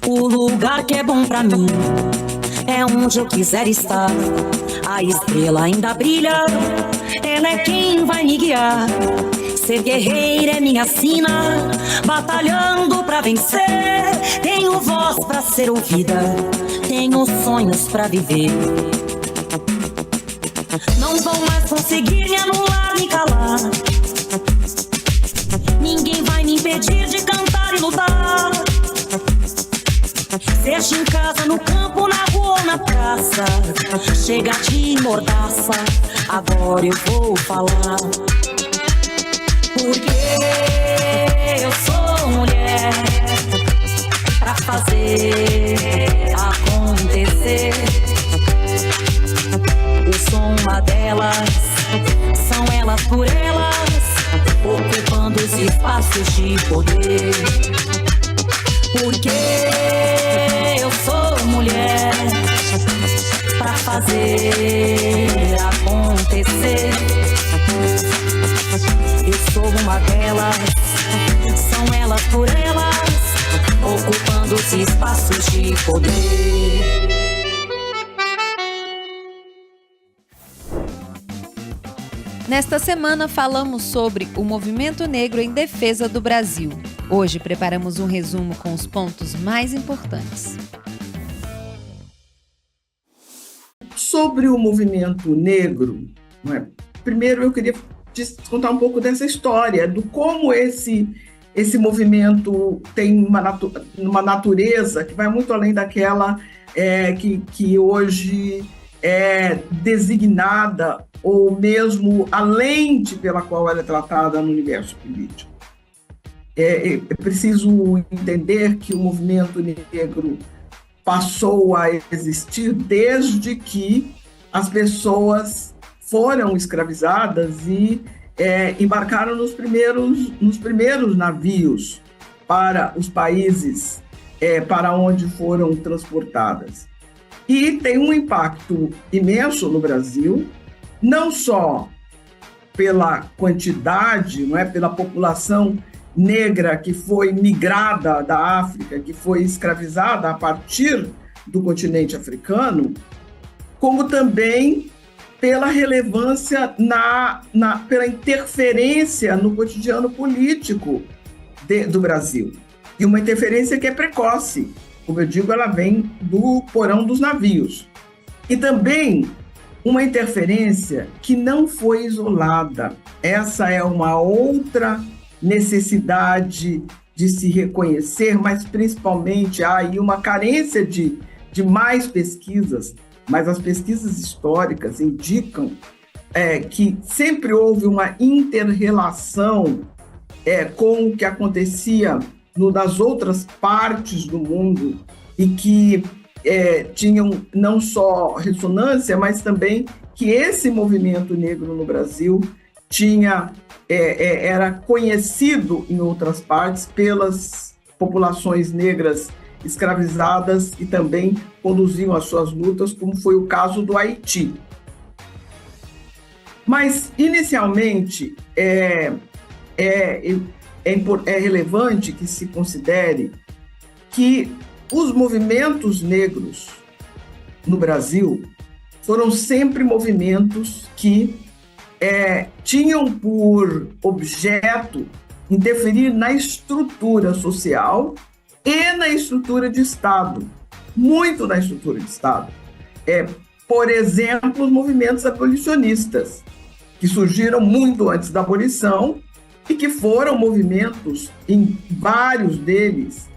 O lugar que é bom pra mim é onde eu quiser estar. A estrela ainda brilha, ela é quem vai me guiar. Ser guerreira é minha sina, batalhando pra vencer. Tenho voz pra ser ouvida, tenho sonhos pra viver. Não vão mais conseguir me anular, me calar. Ninguém vai me impedir de cantar e lutar. Seja em casa, no campo, na rua ou na praça, chega de mordaça, agora eu vou falar. Porque eu sou mulher pra fazer acontecer. Eu sou uma delas, são elas por elas, ocupando os espaços de poder. Porque eu sou mulher pra fazer acontecer. Eu sou uma delas, são elas por elas, ocupando os espaços de poder. Nesta semana falamos sobre o movimento negro em defesa do Brasil. Hoje preparamos um resumo com os pontos mais importantes. Sobre o movimento negro, primeiro eu queria te contar um pouco dessa história, do como esse movimento tem uma natureza que vai muito além daquela que hoje é designada ou mesmo a lente pela qual ela é tratada no universo político. É preciso entender que o movimento negro passou a existir desde que as pessoas foram escravizadas e embarcaram nos primeiros navios para os países para onde foram transportadas. E tem um impacto imenso no Brasil, não só pela quantidade, pela população negra que foi migrada da África, que foi escravizada a partir do continente africano, como também pela relevância, pela interferência no cotidiano político do Brasil. E uma interferência que é precoce, como eu digo, ela vem do porão dos navios. E também uma interferência que não foi isolada. Essa é uma outra necessidade de se reconhecer, mas principalmente há aí uma carência de mais pesquisas, mas as pesquisas históricas indicam que sempre houve uma inter-relação com o que acontecia nas outras partes do mundo e que tinham não só ressonância, mas também que esse movimento negro no Brasil era conhecido em outras partes pelas populações negras escravizadas e também conduziam as suas lutas, como foi o caso do Haiti. Mas, inicialmente, é relevante que se considere que os movimentos negros no Brasil foram sempre movimentos que tinham por objeto interferir na estrutura social e na estrutura de Estado, muito na estrutura de Estado. Por exemplo, os movimentos abolicionistas, que surgiram muito antes da abolição e que foram movimentos, em vários deles,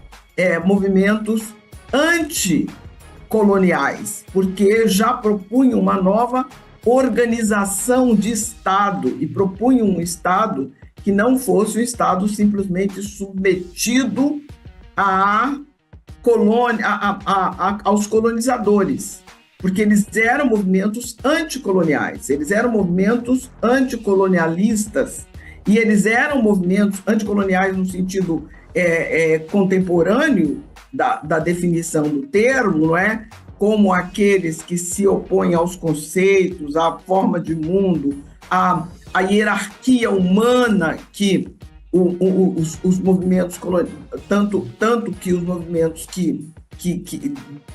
movimentos anticoloniais, porque já propunham uma nova organização de Estado e propunham um Estado que não fosse um Estado simplesmente submetido aos colonizadores, porque eles eram movimentos anticoloniais, eles eram movimentos anticolonialistas e eles eram movimentos anticoloniais no sentido contemporâneo da definição do termo, não é? Como aqueles que se opõem aos conceitos, à forma de mundo a hierarquia humana que os movimentos tanto que os movimentos que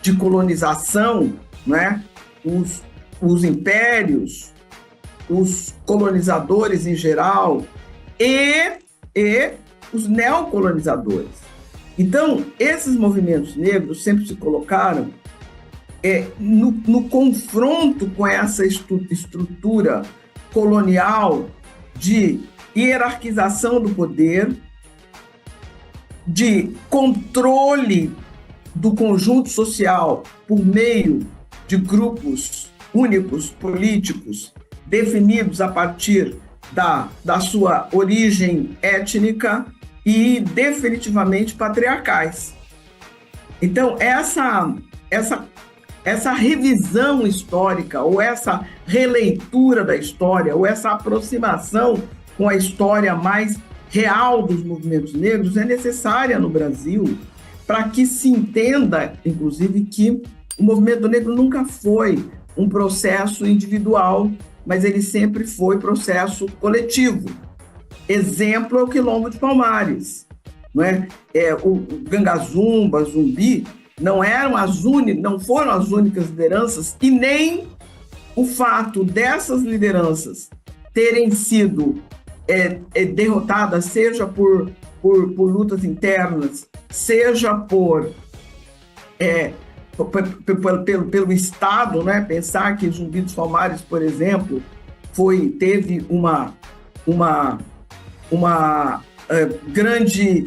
de colonização, né, os impérios, os colonizadores em geral e os neocolonizadores. Então, esses movimentos negros sempre se colocaram no confronto com essa estrutura colonial de hierarquização do poder, de controle do conjunto social por meio de grupos únicos políticos definidos a partir da sua origem étnica e definitivamente patriarcais. Então, essa revisão histórica, ou essa releitura da história, ou essa aproximação com a história mais real dos movimentos negros é necessária no Brasil para que se entenda, inclusive, que o movimento negro nunca foi um processo individual, mas ele sempre foi processo coletivo. Exemplo é o Quilombo de Palmares, não é? O Gangazumba, Zumbi, não foram as únicas lideranças, e nem o fato dessas lideranças terem sido derrotadas, seja por lutas internas, seja pelo Estado, né? Pensar que Zumbi dos Palmares, por exemplo, teve uma grande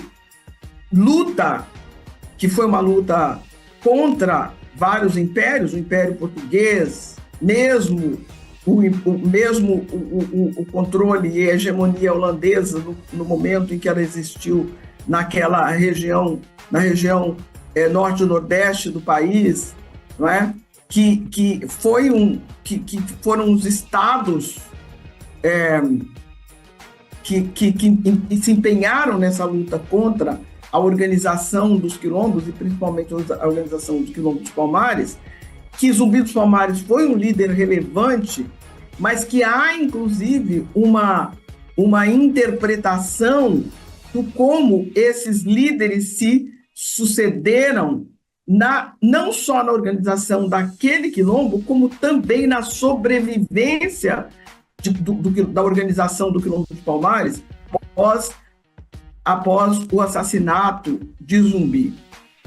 luta, que foi uma luta contra vários impérios, o Império Português, mesmo o controle e a hegemonia holandesa no momento em que ela existiu naquela região, na região norte e nordeste do país, não é? Que foram os estados que se empenharam nessa luta contra a organização dos quilombos, e principalmente a organização dos quilombos dos Palmares, que Zumbi dos Palmares foi um líder relevante, mas que há, inclusive, uma interpretação do como esses líderes se sucederam não só na organização daquele quilombo, como também na sobrevivência da organização do Quilombo dos Palmares após o assassinato de Zumbi.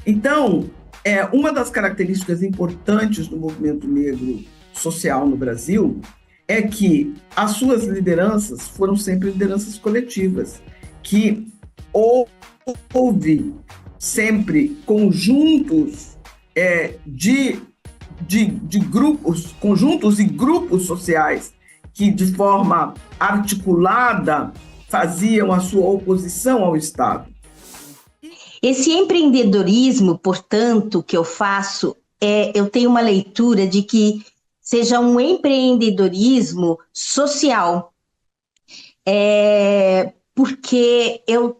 Então, uma das características importantes do movimento negro social no Brasil é que as suas lideranças foram sempre lideranças coletivas, que houve sempre conjuntos de grupos, conjuntos e grupos sociais que, de forma articulada, faziam a sua oposição ao Estado. Esse empreendedorismo, portanto, que eu faço, eu tenho uma leitura de que seja um empreendedorismo social, porque eu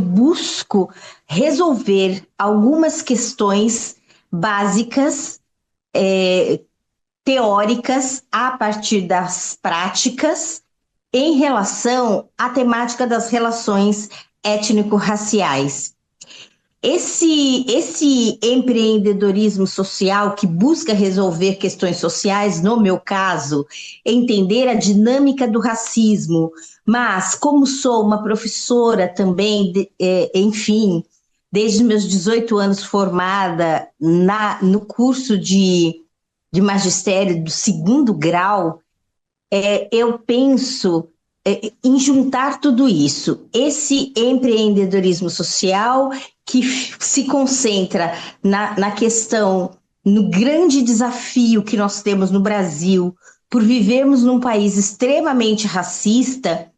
busco resolver algumas questões básicas, teóricas, a partir das práticas, em relação à temática das relações étnico-raciais. Esse empreendedorismo social que busca resolver questões sociais, no meu caso, entender a dinâmica do racismo, mas como sou uma professora também, enfim, desde meus 18 anos formada no curso de magistério do 2º grau, eu penso em juntar tudo isso, esse empreendedorismo social que se concentra na questão, no grande desafio que nós temos no Brasil, por vivermos num país extremamente racista,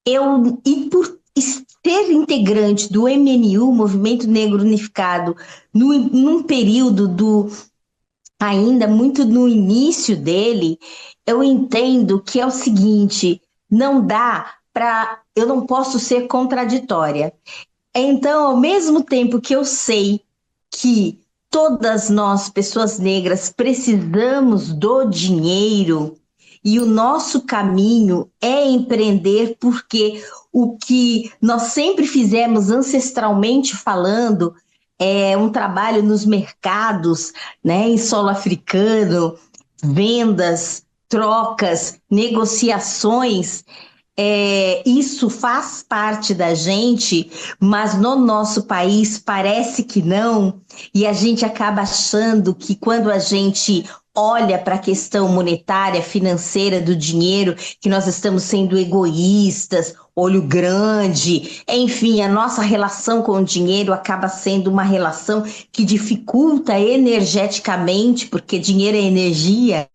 e por ser integrante do MNU, Movimento Negro Unificado, num período ainda muito no início dele, eu entendo que é o seguinte: eu não posso ser contraditória. Então, ao mesmo tempo que eu sei que todas nós, pessoas negras, precisamos do dinheiro, e o nosso caminho é empreender, porque o que nós sempre fizemos ancestralmente falando é um trabalho nos mercados, né, em solo africano, vendas, trocas, negociações. Isso faz parte da gente, mas no nosso país parece que não, e a gente acaba achando que quando a gente olha para a questão monetária, financeira do dinheiro, que nós estamos sendo egoístas, olho grande, enfim, a nossa relação com o dinheiro acaba sendo uma relação que dificulta energeticamente, porque dinheiro é energia,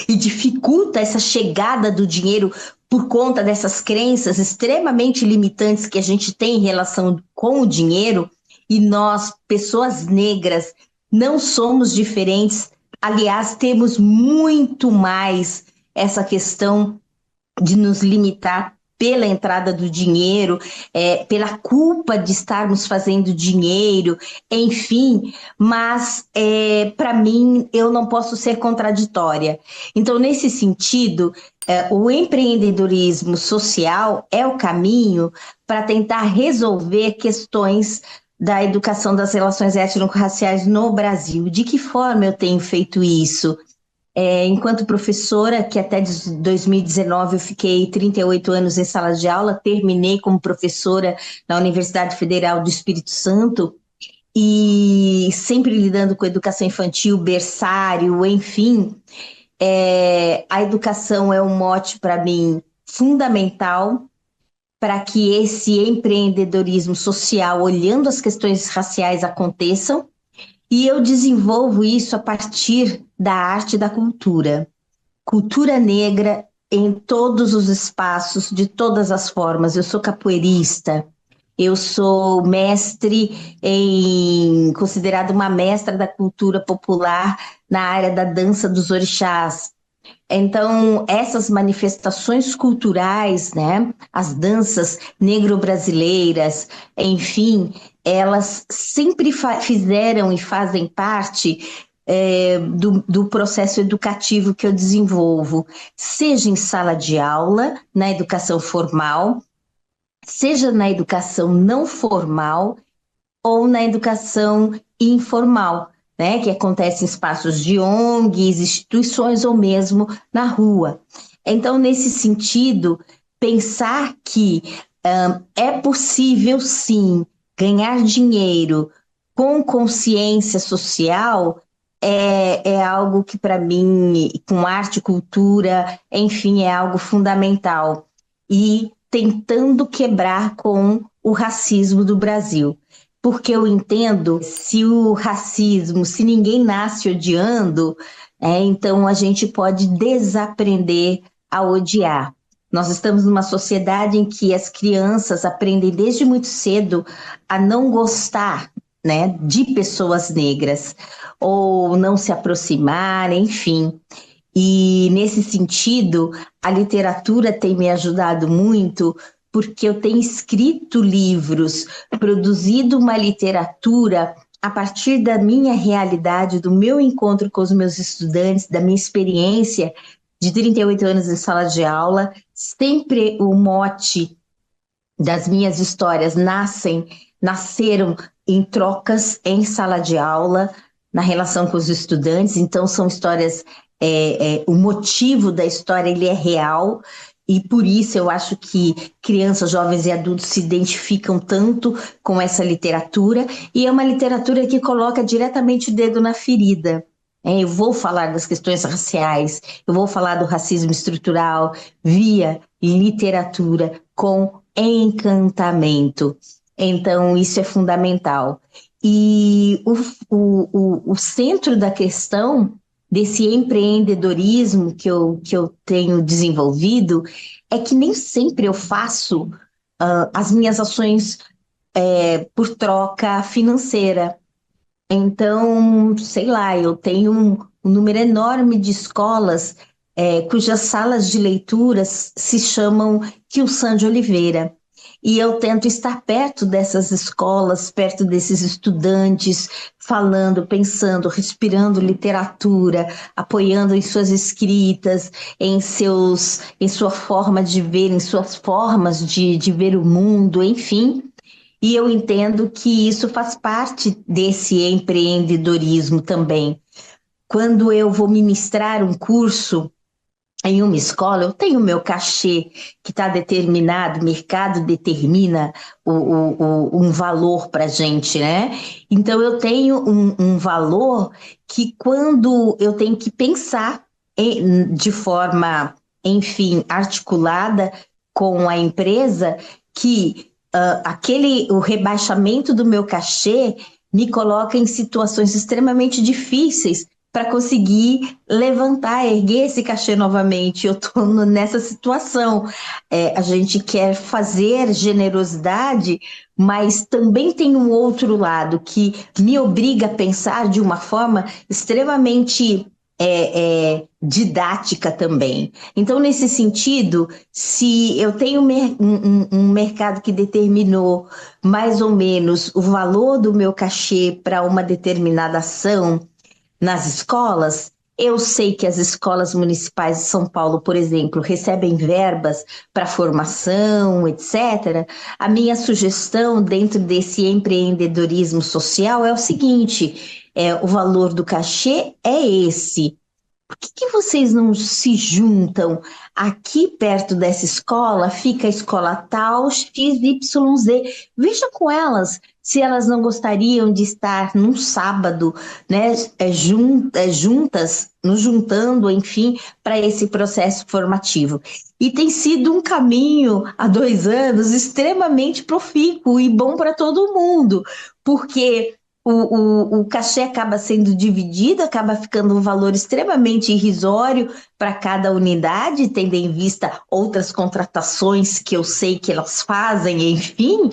e dificulta essa chegada do dinheiro por conta dessas crenças extremamente limitantes que a gente tem em relação com o dinheiro, e nós, pessoas negras, não somos diferentes. Aliás, temos muito mais essa questão de nos limitar pela entrada do dinheiro, pela culpa de estarmos fazendo dinheiro, enfim, mas para mim eu não posso ser contraditória. Então, nesse sentido, o empreendedorismo social é o caminho para tentar resolver questões da educação das relações étnico-raciais no Brasil. De que forma eu tenho feito isso? Enquanto professora, que até 2019 eu fiquei 38 anos em sala de aula, terminei como professora na Universidade Federal do Espírito Santo, e sempre lidando com educação infantil, berçário, enfim, a educação é um mote para mim fundamental para que esse empreendedorismo social, olhando as questões raciais, aconteçam. E eu desenvolvo isso a partir da arte e da cultura. Cultura negra em todos os espaços, de todas as formas. Eu sou capoeirista, eu sou considerada uma mestra da cultura popular na área da dança dos orixás. Então, essas manifestações culturais, né, as danças negro-brasileiras, enfim, elas sempre fizeram e fazem parte do processo educativo que eu desenvolvo, seja em sala de aula, na educação formal, seja na educação não formal ou na educação informal, né, que acontece em espaços de ONGs, instituições ou mesmo na rua. Então, nesse sentido, pensar que é possível, sim, ganhar dinheiro com consciência social é algo que, para mim, com arte, cultura, enfim, é algo fundamental. E tentando quebrar com o racismo do Brasil. Porque eu entendo, se ninguém nasce odiando, então a gente pode desaprender a odiar. Nós estamos numa sociedade em que as crianças aprendem desde muito cedo a não gostar, né, de pessoas negras, ou não se aproximar, enfim. E nesse sentido, a literatura tem me ajudado muito, porque eu tenho escrito livros, produzido uma literatura a partir da minha realidade, do meu encontro com os meus estudantes, da minha experiência de 38 anos em sala de aula. Sempre o mote das minhas histórias nasceram em trocas em sala de aula, na relação com os estudantes. Então são histórias, o motivo da história ele é real, e por isso eu acho que crianças, jovens e adultos se identificam tanto com essa literatura, e é uma literatura que coloca diretamente o dedo na ferida. Eu vou falar das questões raciais, eu vou falar do racismo estrutural via literatura com encantamento. Então, isso é fundamental. E o centro da questão desse empreendedorismo que eu tenho desenvolvido é que nem sempre eu faço as minhas ações por troca financeira. Então, sei lá, eu tenho um número enorme de escolas cujas salas de leituras se chamam Quilsan de Oliveira. e eu tento estar perto dessas escolas, perto desses estudantes, falando, pensando, respirando literatura, apoiando em suas escritas, em sua forma de ver, em suas formas de ver o mundo, enfim. E eu entendo que isso faz parte desse empreendedorismo também. Quando eu vou ministrar um curso em uma escola, eu tenho o meu cachê que está determinado, o mercado determina um valor para a gente, né? Então, eu tenho um valor que quando eu tenho que pensar de forma, enfim, articulada com a empresa, que o rebaixamento do meu cachê me coloca em situações extremamente difíceis para conseguir levantar, erguer esse cachê novamente. Eu estou nessa situação. A gente quer fazer generosidade, mas também tem um outro lado que me obriga a pensar de uma forma extremamente didática também. Então, nesse sentido, se eu tenho um mercado que determinou mais ou menos o valor do meu cachê para uma determinada ação nas escolas, eu sei que as escolas municipais de São Paulo, por exemplo, recebem verbas para formação, etc. A minha sugestão dentro desse empreendedorismo social é o seguinte: o valor do cachê é esse. Por que vocês não se juntam? Aqui perto dessa escola fica a escola tal, XYZ. Veja com elas se elas não gostariam de estar num sábado, né, juntas, nos juntando, enfim, para esse processo formativo. E tem sido um caminho, há 2 anos, extremamente profícuo e bom para todo mundo, porque o cachê acaba sendo dividido, acaba ficando um valor extremamente irrisório para cada unidade, tendo em vista outras contratações que eu sei que elas fazem, enfim,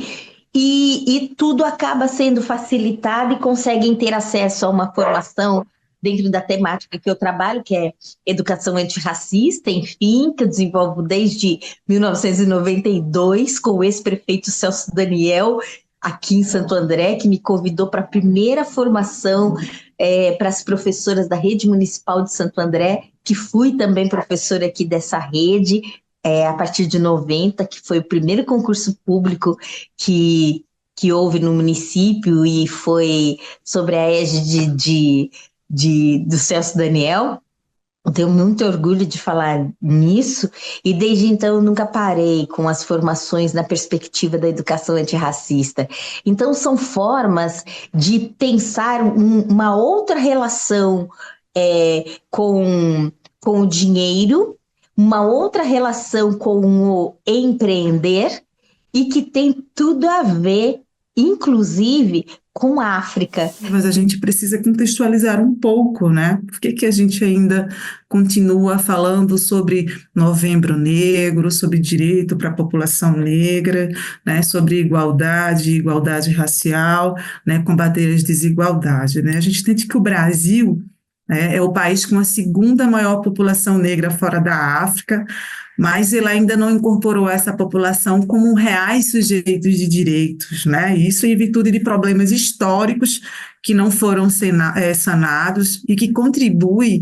e tudo acaba sendo facilitado e conseguem ter acesso a uma formação dentro da temática que eu trabalho, que é educação antirracista, enfim, que eu desenvolvo desde 1992 com o ex-prefeito Celso Daniel, aqui em Santo André, que me convidou para a primeira formação para as professoras da rede municipal de Santo André, que fui também professora aqui dessa rede, a partir de 90, que foi o primeiro concurso público que houve no município e foi sobre a égide do Celso Daniel. Tenho muito orgulho de falar nisso, e desde então eu nunca parei com as formações na perspectiva da educação antirracista. Então são formas de pensar uma outra relação com o dinheiro, uma outra relação com o empreender, e que tem tudo a ver, inclusive, com a África. Mas a gente precisa contextualizar um pouco, né? Por que a gente ainda continua falando sobre Novembro Negro, sobre direito para a população negra, né? Sobre igualdade racial, né? Combater as desigualdades, né? A gente entende que o Brasil é o país com a segunda maior população negra fora da África, mas ele ainda não incorporou essa população como reais sujeitos de direitos, né? Isso em virtude de problemas históricos que não foram sanados e que contribuem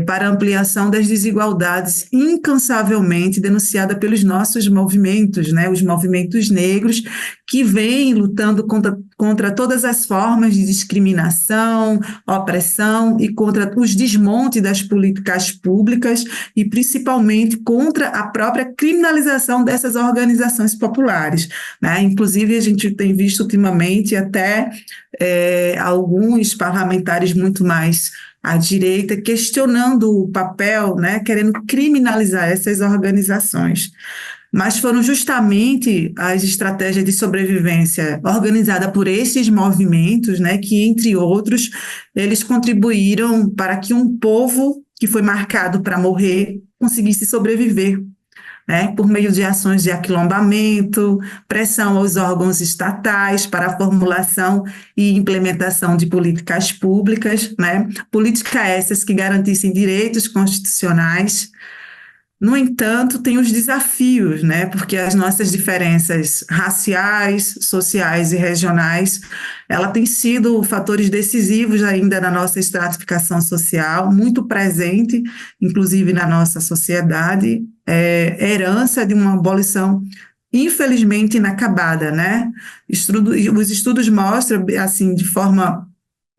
para a ampliação das desigualdades incansavelmente denunciada pelos nossos movimentos, né? Os movimentos negros que vêm lutando contra todas as formas de discriminação, opressão e contra os desmontes das políticas públicas e principalmente contra a própria criminalização dessas organizações populares, né? Inclusive a gente tem visto ultimamente até alguns parlamentares muito mais à direita questionando o papel, né, querendo criminalizar essas organizações. Mas foram justamente as estratégias de sobrevivência organizadas por esses movimentos, né, que, entre outros, eles contribuíram para que um povo que foi marcado para morrer conseguisse sobreviver, né, por meio de ações de aquilombamento, pressão aos órgãos estatais para a formulação e implementação de políticas públicas, né, políticas essas que garantissem direitos constitucionais, No entanto, tem os desafios, né? Porque as nossas diferenças raciais, sociais e regionais, ela tem sido fatores decisivos ainda na nossa estratificação social, muito presente, inclusive na nossa sociedade, herança de uma abolição infelizmente inacabada, né? Os estudos mostram, assim, de forma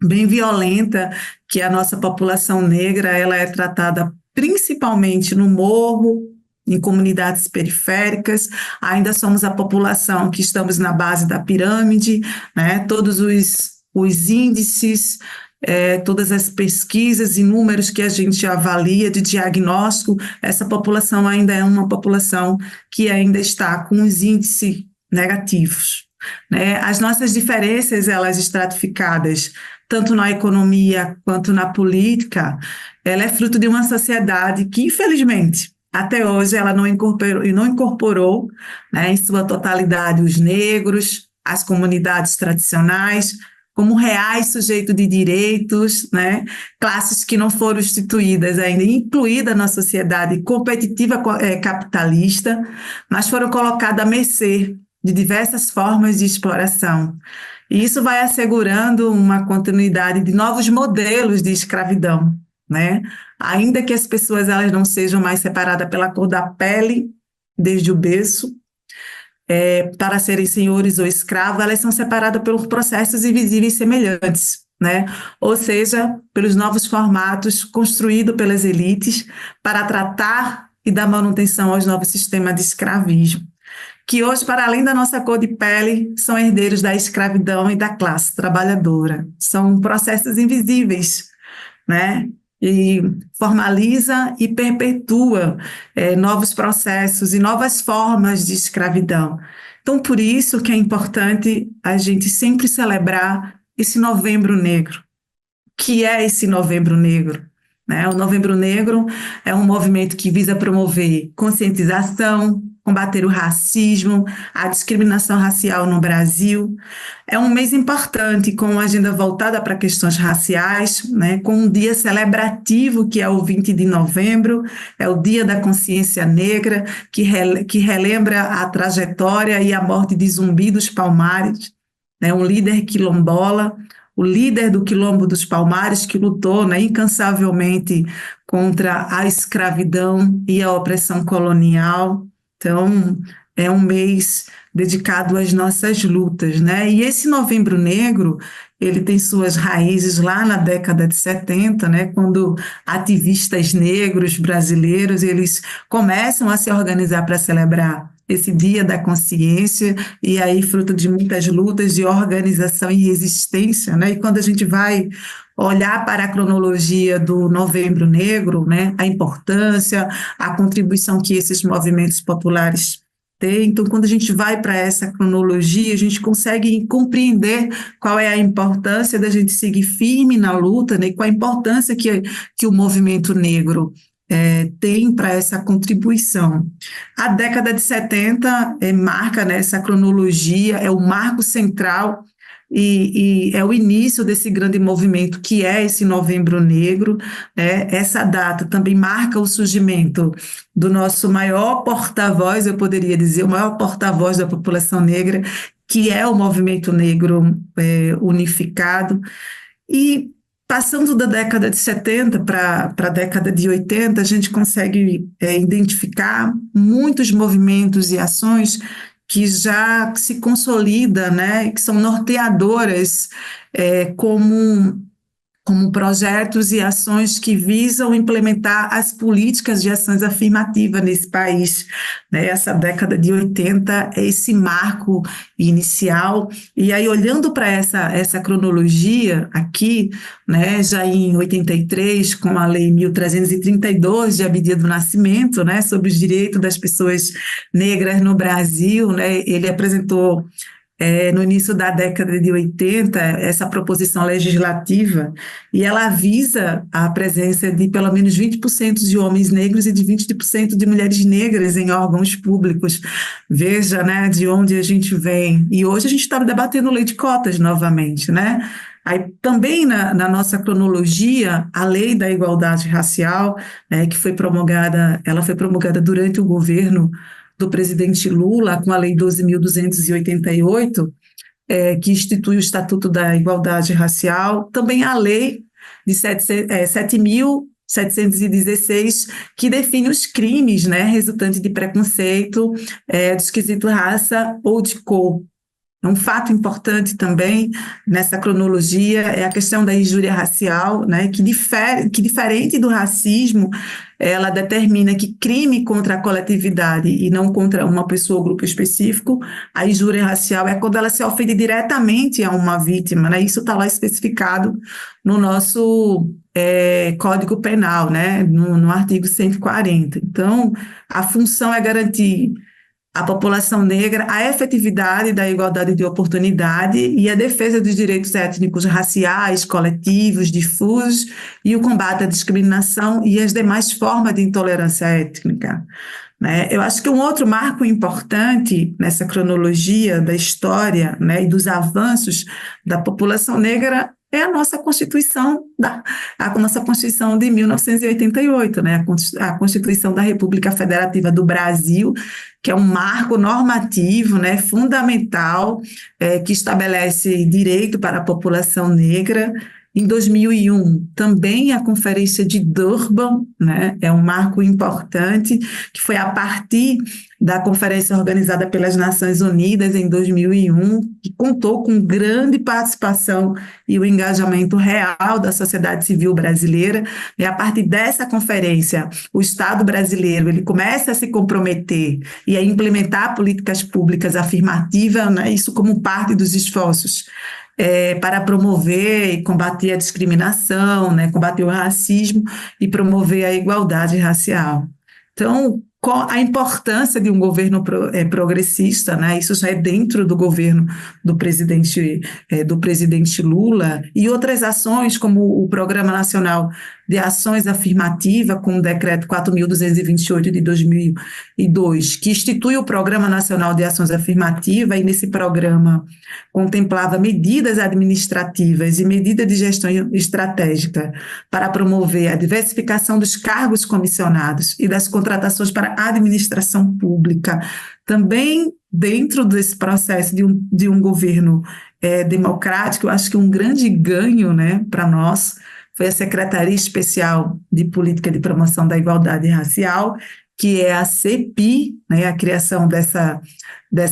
bem violenta, que a nossa população negra ela é tratada principalmente no morro, em comunidades periféricas, ainda somos a população que estamos na base da pirâmide, né? Todos os índices, todas as pesquisas e números que a gente avalia de diagnóstico, essa população ainda é uma população que ainda está com os índices negativos, né? As nossas diferenças, elas estratificadas, tanto na economia quanto na política, ela é fruto de uma sociedade que, infelizmente, até hoje ela não incorporou, né, em sua totalidade os negros, as comunidades tradicionais, como reais sujeitos de direitos, né, classes que não foram instituídas ainda, incluídas na sociedade competitiva capitalista, mas foram colocadas à mercê de diversas formas de exploração. E isso vai assegurando uma continuidade de novos modelos de escravidão, né? Ainda que as pessoas elas não sejam mais separadas pela cor da pele, desde o berço, para serem senhores ou escravos, elas são separadas pelos processos invisíveis semelhantes, né? Ou seja, pelos novos formatos construídos pelas elites para tratar e dar manutenção aos novos sistemas de escravismo, que hoje, para além da nossa cor de pele, são herdeiros da escravidão e da classe trabalhadora. São processos invisíveis, né? E formaliza e perpetua novos processos e novas formas de escravidão. Então, por isso que é importante a gente sempre celebrar esse Novembro Negro. O que é esse Novembro Negro? Né? O Novembro Negro é um movimento que visa promover conscientização, combater o racismo, a discriminação racial no Brasil. É um mês importante, com uma agenda voltada para questões raciais, né, com um dia celebrativo, que é o 20 de novembro, é o Dia da Consciência Negra, que relembra a trajetória e a morte de Zumbi dos Palmares, né, um líder quilombola, o líder do Quilombo dos Palmares, que lutou, né, incansavelmente contra a escravidão e a opressão colonial. Então, é um mês dedicado às nossas lutas, né? E esse Novembro Negro, ele tem suas raízes lá na década de 70, né? Quando ativistas negros brasileiros, eles começam a se organizar para celebrar esse Dia da Consciência, e aí fruto de muitas lutas de organização e resistência, né? E quando a gente vai olhar para a cronologia do Novembro Negro, né, a importância, a contribuição que esses movimentos populares têm. Então, quando a gente vai para essa cronologia, a gente consegue compreender qual é a importância da gente seguir firme na luta, né, e qual a importância que o movimento negro tem para essa contribuição. A década de 70 marca, né, essa cronologia, é o marco central e é o início desse grande movimento que é esse Novembro Negro, né? Essa data também marca o surgimento do nosso maior porta-voz, eu poderia dizer, o maior porta-voz da população negra, que é o Movimento Negro Unificado. E passando da década de 70 para a década de 80, a gente consegue identificar muitos movimentos e ações que já se consolidam, né, que são norteadoras como projetos e ações que visam implementar as políticas de ações afirmativas nesse país, né? Essa década de 80 é esse marco inicial, e aí olhando para essa cronologia aqui, né, já em 83, com a Lei 1332 de Abdias do Nascimento, né, sobre os direitos das pessoas negras no Brasil, né, ele apresentou no início da década de 80, essa proposição legislativa, e ela visa a presença de pelo menos 20% de homens negros e de 20% de mulheres negras em órgãos públicos. Veja, né, de onde a gente vem. E hoje a gente está debatendo lei de cotas novamente, né? Aí, também na nossa cronologia, a Lei da Igualdade Racial, né, que ela foi promulgada durante o governo do presidente Lula, com a Lei 12.288, que institui o Estatuto da Igualdade Racial, também a Lei de 7.716, que define os crimes, né, resultantes de preconceito, do esquisito raça ou de cor. Um fato importante também nessa cronologia é a questão da injúria racial, né, que diferente do racismo, ela determina que crime contra a coletividade e não contra uma pessoa ou grupo específico, a injúria racial é quando ela se ofende diretamente a uma vítima, né, isso está lá especificado no nosso Código Penal, né, no artigo 140. Então, a função é garantir a população negra, a efetividade da igualdade de oportunidade e a defesa dos direitos étnicos, raciais, coletivos, difusos e o combate à discriminação e as demais formas de intolerância étnica, né? Eu acho que um outro marco importante nessa cronologia da história, né, e dos avanços da população negra é a nossa Constituição, a nossa Constituição de 1988, né, a Constituição da República Federativa do Brasil, que é um marco normativo, né, fundamental, que estabelece direito para a população negra. Em 2001, também a Conferência de Durban, né, é um marco importante, que foi a partir da conferência organizada pelas Nações Unidas em 2001, que contou com grande participação e o engajamento real da sociedade civil brasileira. E a partir dessa conferência, o Estado brasileiro ele começa a se comprometer e a implementar políticas públicas afirmativas, né, isso como parte dos esforços para promover e combater a discriminação, né, combater o racismo e promover a igualdade racial. Então, a importância de um governo progressista, né, isso já é dentro do governo do presidente Lula, e outras ações, como o Programa Nacional de Ações Afirmativas, com o Decreto 4.228 de 2002, que institui o Programa Nacional de Ações Afirmativas, e nesse programa contemplava medidas administrativas e medidas de gestão estratégica para promover a diversificação dos cargos comissionados e das contratações para a administração pública. Também dentro desse processo de um governo democrático, eu acho que um grande ganho, né, para nós foi a Secretaria Especial de Política de Promoção da Igualdade Racial, que é a CEPI, né, a criação dessa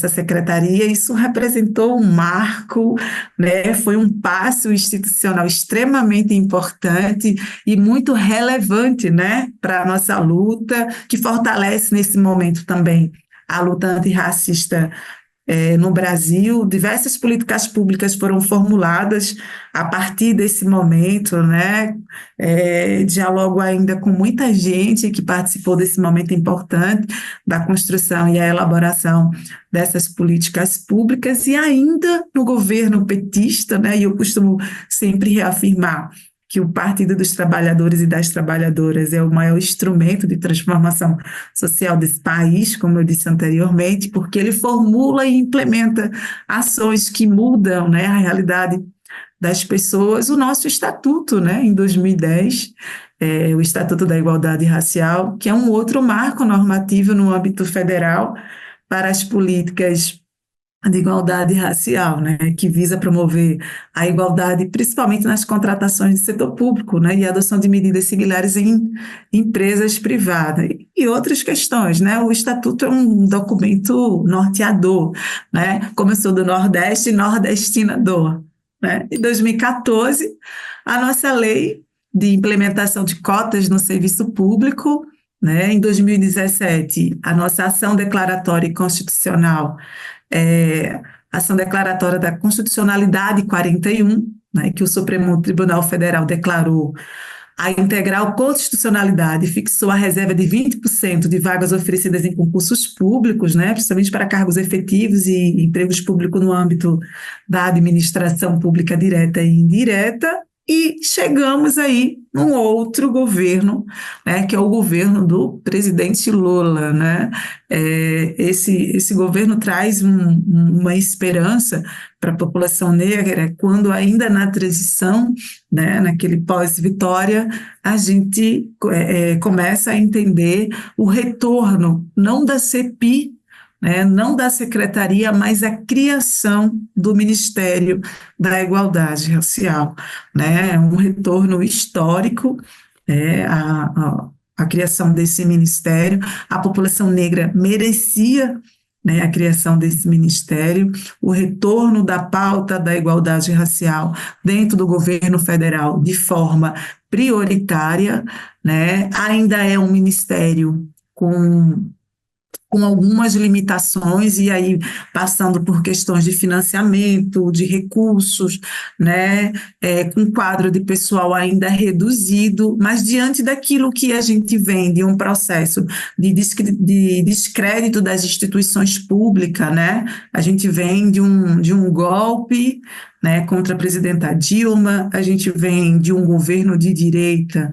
secretaria. Isso representou um marco, né, foi um passo institucional extremamente importante e muito relevante, né, para a nossa luta, que fortalece nesse momento também a luta antirracista no Brasil. Diversas políticas públicas foram formuladas a partir desse momento, né? Dialogo ainda com muita gente que participou desse momento importante da construção e a elaboração dessas políticas públicas, e ainda no governo petista, né? E eu costumo sempre reafirmar que o Partido dos Trabalhadores e das Trabalhadoras é o maior instrumento de transformação social desse país, como eu disse anteriormente, porque ele formula e implementa ações que mudam, né, a realidade das pessoas. O nosso estatuto, né, em 2010, o Estatuto da Igualdade Racial, que é um outro marco normativo no âmbito federal para as políticas de igualdade racial, né, que visa promover a igualdade, principalmente nas contratações do setor público, né, e a adoção de medidas similares em empresas privadas. E outras questões, né, o Estatuto é um documento norteador, né, como eu sou do Nordeste, nordestinador, né. Em 2014, a nossa lei de implementação de cotas no serviço público, né, em 2017, a nossa ação declaratória e constitucional, ação declaratória da constitucionalidade 41, né, que o Supremo Tribunal Federal declarou a integral constitucionalidade, fixou a reserva de 20% de vagas oferecidas em concursos públicos, né, principalmente para cargos efetivos e empregos públicos no âmbito da administração pública direta e indireta. E chegamos aí num outro governo, né, que é o governo do presidente Lula, né? Esse governo traz uma esperança para a população negra quando ainda na transição, né, naquele pós-vitória, a gente começa a entender o retorno, não da CPI, né, não da secretaria, mas a criação do Ministério da Igualdade Racial, né, um retorno histórico, a criação desse ministério. A população negra merecia, né, a criação desse ministério, o retorno da pauta da igualdade racial dentro do governo federal de forma prioritária, né, ainda é um ministério com algumas limitações, e aí passando por questões de financiamento, de recursos, né, com um quadro de pessoal ainda reduzido, mas diante daquilo que a gente vem de um processo de descrédito das instituições públicas, né, a gente vem de um golpe, né, contra a presidenta Dilma, a gente vem de um governo de direita,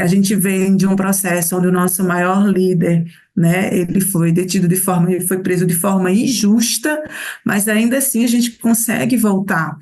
a gente vem de um processo onde o nosso maior líder, né, ele foi preso de forma injusta, mas ainda assim a gente consegue voltar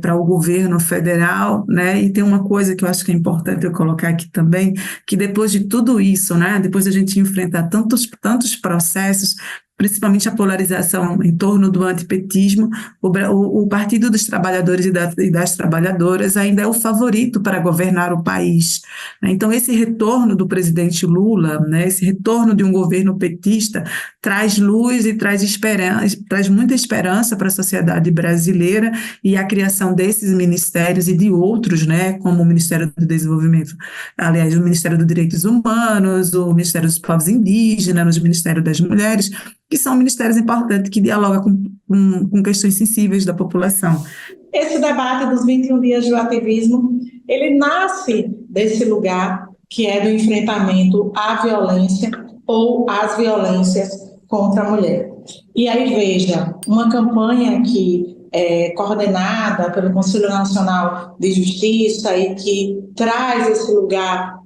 para o governo federal, né, e tem uma coisa que eu acho que é importante eu colocar aqui também, que depois de tudo isso, né, depois da gente enfrentar tantos processos, principalmente a polarização em torno do antipetismo, o Partido dos Trabalhadores e das Trabalhadoras ainda é o favorito para governar o país, né? Então, esse retorno do presidente Lula, né, esse retorno de um governo petista, traz luz e traz esperança, traz muita esperança para a sociedade brasileira, e a criação desses ministérios e de outros, né, como o Ministério do Desenvolvimento, aliás, o Ministério dos Direitos Humanos, o Ministério dos Povos Indígenas, o Ministério das Mulheres, que são ministérios importantes que dialogam com questões sensíveis da população. Esse debate dos 21 dias do ativismo, ele nasce desse lugar que é do enfrentamento à violência ou às violências contra a mulher. E aí, veja, uma campanha que é coordenada pelo Conselho Nacional de Justiça e que traz esse lugar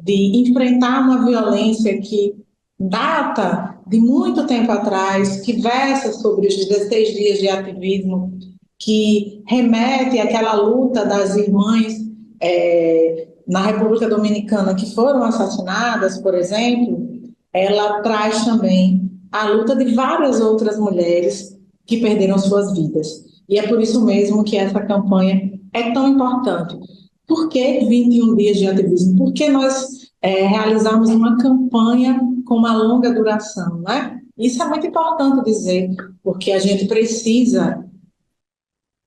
de enfrentar uma violência que data de muito tempo atrás, que versa sobre os 16 dias de ativismo, que remete àquela luta das irmãs na República Dominicana que foram assassinadas, por exemplo. Ela traz também a luta de várias outras mulheres que perderam suas vidas. E é por isso mesmo que essa campanha é tão importante. Por que 21 dias de ativismo? Porque nós realizamos uma campanha com uma longa duração, né? Isso é muito importante dizer, porque a gente precisa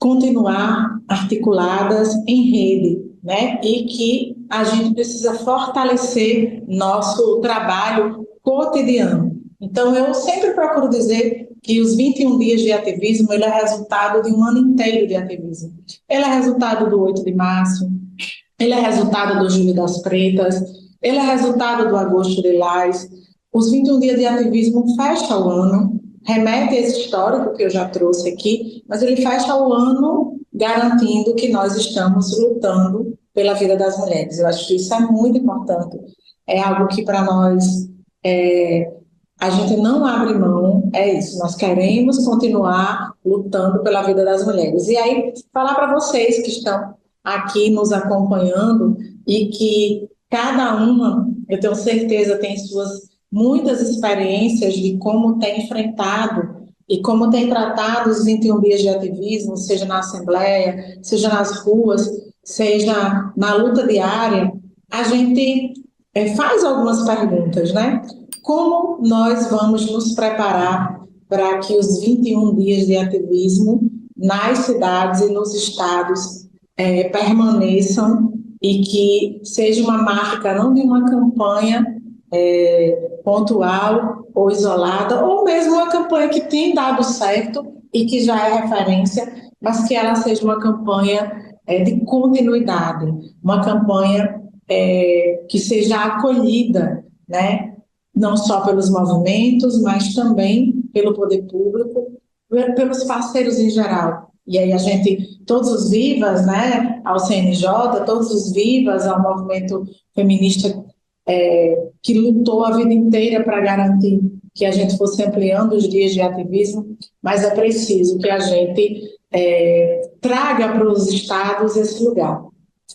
continuar articuladas em rede, né? E que a gente precisa fortalecer nosso trabalho cotidiano. Então, eu sempre procuro dizer que os 21 dias de ativismo, ele é resultado de um ano inteiro de ativismo. Ele é resultado do 8 de março, ele é resultado do Julho das Pretas, ele é resultado do Agosto Lilás. Os 21 dias de ativismo fecha o ano, remete a esse histórico que eu já trouxe aqui, mas ele fecha o ano garantindo que nós estamos lutando pela vida das mulheres. Eu acho que isso é muito importante. É algo que para nós a gente não abre mão, é isso. Nós queremos continuar lutando pela vida das mulheres. E aí, falar para vocês que estão aqui nos acompanhando e que cada uma, eu tenho certeza, tem suas muitas experiências de como tem enfrentado e como tem tratado os 21 dias de ativismo, seja na Assembleia, seja nas ruas, seja na luta diária. A gente faz algumas perguntas, né? Como nós vamos nos preparar para que os 21 dias de ativismo nas cidades e nos estados permaneçam e que seja uma marca não de uma campanha pontual ou isolada, ou mesmo uma campanha que tem dado certo e que já é referência, mas que ela seja uma campanha de continuidade, uma campanha que seja acolhida, né? Não só pelos movimentos, mas também pelo poder público, pelos parceiros em geral. e aí a gente, todos os vivas, né, ao CNJ, todos os vivas ao movimento feminista que lutou a vida inteira para garantir que a gente fosse ampliando os dias de ativismo, mas é preciso que a gente traga para os estados esse lugar.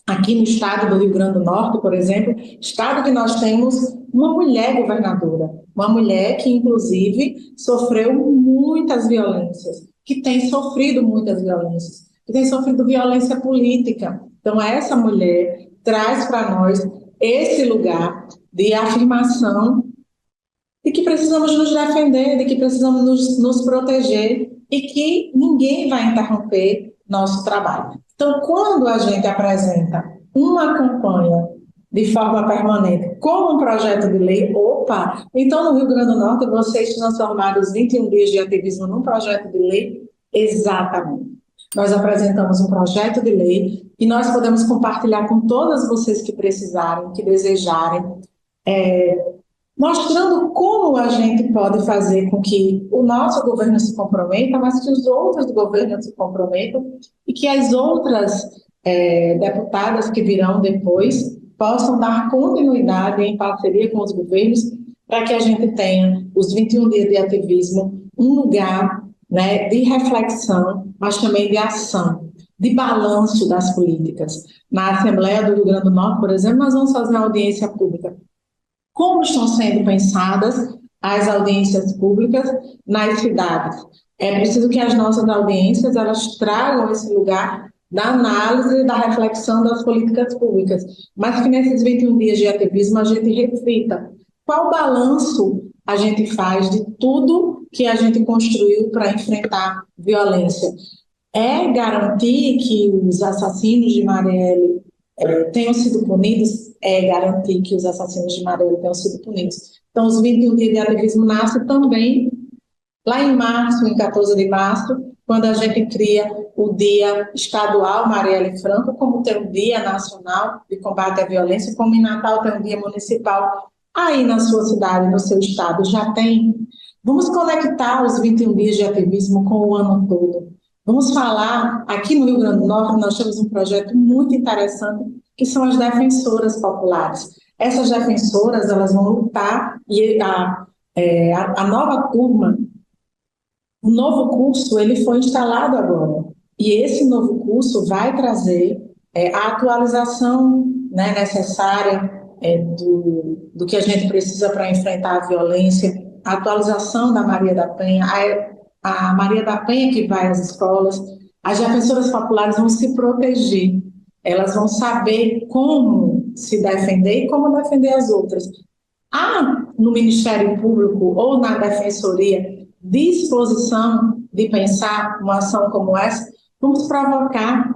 Aqui no estado do Rio Grande do Norte, por exemplo, estado que nós temos uma mulher governadora, uma mulher que, inclusive, sofreu muitas violências, que tem sofrido muitas violências, que tem sofrido violência política. Então, essa mulher traz para nós esse lugar de afirmação de que precisamos nos defender, de que precisamos nos proteger e que ninguém vai interromper nosso trabalho. Então, quando a gente apresenta uma campanha de forma permanente como um projeto de lei, então no Rio Grande do Norte vocês transformaram os 21 dias de ativismo num projeto de lei? Exatamente. Nós apresentamos um projeto de lei e nós podemos compartilhar com todas vocês que precisarem, que desejarem, mostrando como a gente pode fazer com que o nosso governo se comprometa, mas que os outros governos se comprometam e que as outras deputadas que virão depois possam dar continuidade em parceria com os governos para que a gente tenha os 21 dias de ativismo um lugar, né, de reflexão, mas também de ação, de balanço das políticas. Na Assembleia do Rio Grande do Norte, por exemplo, nós vamos fazer uma audiência pública. Como estão sendo pensadas as audiências públicas nas cidades? É preciso que as nossas audiências elas tragam esse lugar da análise e da reflexão das políticas públicas, mas que nesses 21 dias de ativismo a gente reflita qual balanço a gente faz de tudo que a gente construiu para enfrentar violência. É garantir que os assassinos de Marielle tenham sido punidos? É garantir que os assassinos de Marielle tenham sido punidos. Então, os 21 dias de ativismo nascem também lá em março, em 14 de março, quando a gente cria o Dia Estadual Marielle Franco, como tem o Dia Nacional de Combate à Violência, como em Natal tem o Dia Municipal. Aí na sua cidade, no seu estado, já tem. Vamos conectar os 21 dias de ativismo com o ano todo. Vamos falar, aqui no Rio Grande do Norte, nós temos um projeto muito interessante, que são as defensoras populares. Essas defensoras, elas vão lutar, e a nova turma, o novo curso, ele foi instalado agora. E esse novo curso vai trazer a atualização, né, necessária do que a gente precisa para enfrentar a violência, a atualização da Maria da Penha, a Maria da Penha que vai às escolas. As defensoras populares vão se proteger, elas vão saber como se defender e como defender as outras. Há no Ministério Público ou na Defensoria disposição de pensar uma ação como essa? Vamos provocar,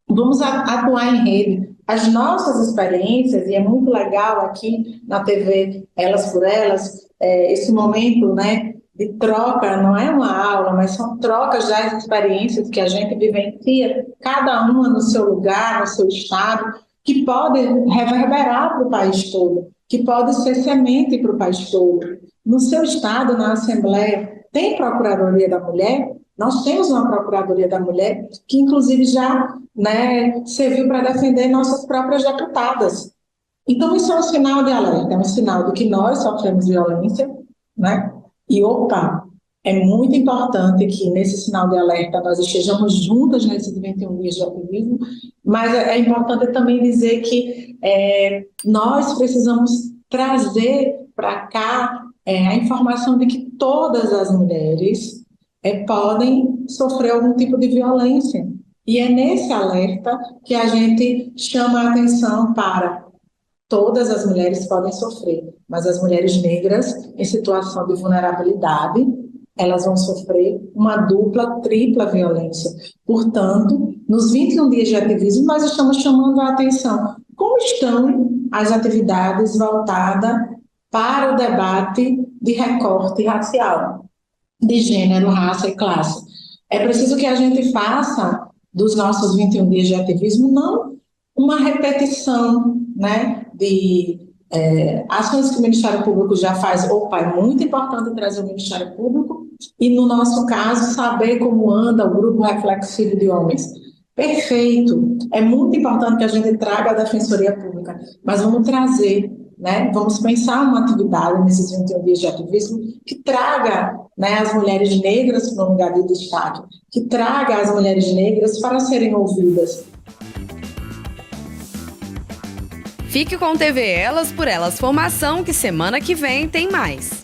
vamos atuar em rede. As nossas experiências, e é muito legal aqui na TV Elas por Elas, esse momento, né, de troca, não é uma aula, mas são trocas das experiências que a gente vivencia, cada uma no seu lugar, no seu estado, que podem reverberar para o país todo, que pode ser semente para o país todo. No seu estado, na Assembleia, tem Procuradoria da Mulher? Nós temos uma Procuradoria da Mulher que, inclusive, já, né, serviu para defender nossas próprias deputadas. Então, isso é um sinal de alerta, é um sinal de que nós sofremos violência, né? E, é muito importante que, nesse sinal de alerta, nós estejamos juntas nesses 21 dias de ativismo, mas é importante também dizer que nós precisamos trazer para cá a informação de que todas as mulheres podem sofrer algum tipo de violência. E é nesse alerta que a gente chama a atenção para todas as mulheres podem sofrer, mas as mulheres negras em situação de vulnerabilidade, elas vão sofrer uma dupla, tripla violência. Portanto, nos 21 dias de ativismo, nós estamos chamando a atenção. Como estão as atividades voltadas para o debate de recorte racial, de gênero, raça e classe? É preciso que a gente faça dos nossos 21 dias de ativismo não uma repetição, né, de ações que o Ministério Público já faz. É muito importante trazer o Ministério Público, e, no nosso caso, saber como anda o grupo reflexivo de homens. Perfeito. É muito importante que a gente traga a Defensoria Pública, mas vamos trazer, né? Vamos pensar uma atividade nesses 21 dias de ativismo que traga, né, as mulheres negras para um lugar de destaque, que traga as mulheres negras para serem ouvidas. Fique com o TV Elas por Elas Formação, que semana que vem tem mais.